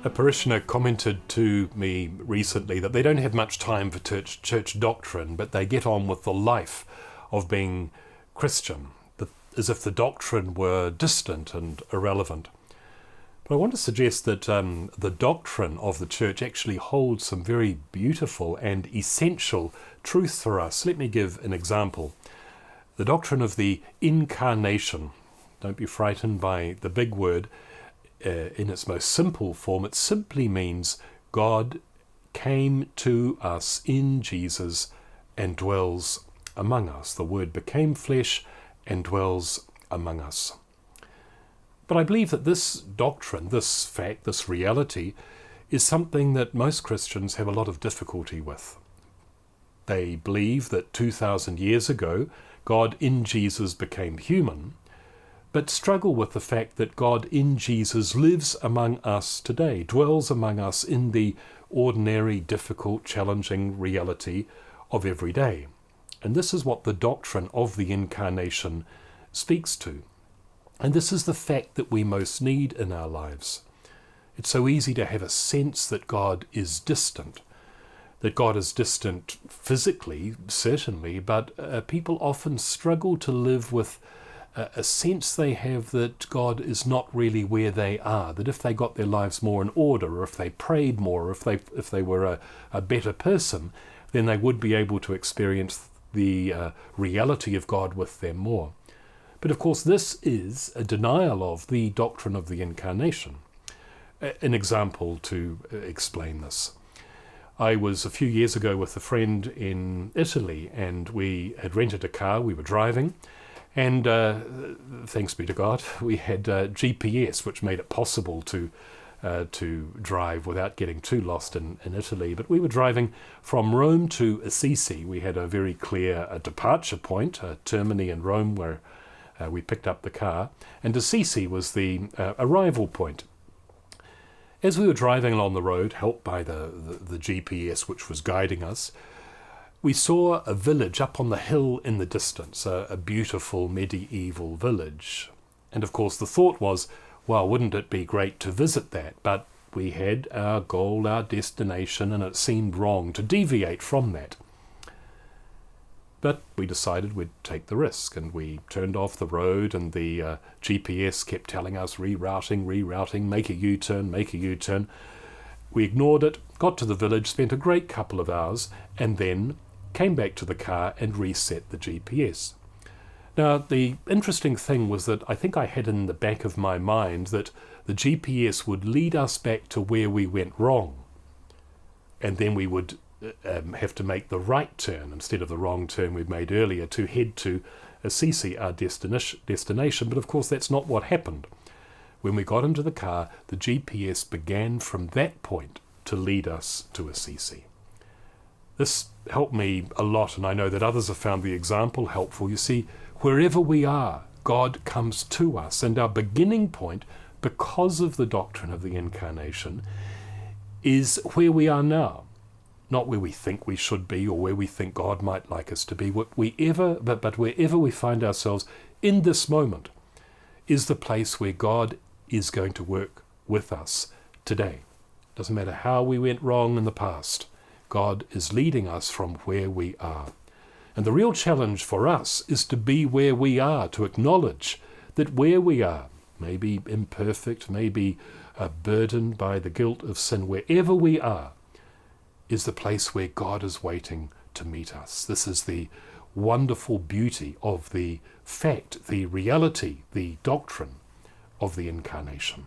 A parishioner commented to me recently that they don't have much time for church doctrine, but they get on with the life of being Christian, as if the doctrine were distant and irrelevant. But I want to suggest that the doctrine of the church actually holds some very beautiful and essential truth for us. Let me give an example. The doctrine of the Incarnation. Don't be frightened by the big word. In its most simple form, it simply means God came to us in Jesus and dwells among us. The Word became flesh and dwells among us. But I believe that this doctrine, this fact, this reality, is something that most Christians have a lot of difficulty with. They believe that 2,000 years ago, God in Jesus became human, but struggle with the fact that God in Jesus lives among us today, dwells among us in the ordinary, difficult, challenging reality of every day. And this is what the doctrine of the Incarnation speaks to. And this is the fact that we most need in our lives. It's so easy to have a sense that God is distant physically, certainly, but people often struggle to live with a sense they have that God is not really where they are, that if they got their lives more in order, or if they prayed more, or if they were a better person, then they would be able to experience the reality of God with them more. But of course this is a denial of the doctrine of the Incarnation. An example to explain this. I was a few years ago with a friend in Italy, and we had rented a car, we were driving, and thanks be to God, we had GPS, which made it possible to drive without getting too lost in Italy. But we were driving from Rome to Assisi. We had a very clear departure point, Termini in Rome, where we picked up the car, and Assisi was the arrival point. As we were driving along the road, helped by the GPS which was guiding us, we saw a village up on the hill in the distance, a beautiful medieval village. And of course the thought was, well, wouldn't it be great to visit that? But we had our goal, our destination, and it seemed wrong to deviate from that. But we decided we'd take the risk, and we turned off the road, and the GPS kept telling us rerouting, make a U-turn. We ignored it, got to the village, spent a great couple of hours, and then came back to the car and reset the GPS. Now, the interesting thing was that I think I had in the back of my mind that the GPS would lead us back to where we went wrong, and then we would have to make the right turn instead of the wrong turn we'd made earlier to head to Assisi, our destination. But of course that's not what happened. When we got into the car, the GPS began from that point to lead us to Assisi. This helped me a lot, and I know that others have found the example helpful. You see, wherever we are, God comes to us, and our beginning point, because of the doctrine of the Incarnation, is where we are now. Not where we think we should be or where we think God might like us to be. But wherever we find ourselves in this moment is the place where God is going to work with us today. Doesn't matter how we went wrong in the past. God is leading us from where we are. And the real challenge for us is to be where we are, to acknowledge that where we are, maybe imperfect, maybe burdened by the guilt of sin, wherever we are, is the place where God is waiting to meet us. This is the wonderful beauty of the fact, the reality, the doctrine of the Incarnation.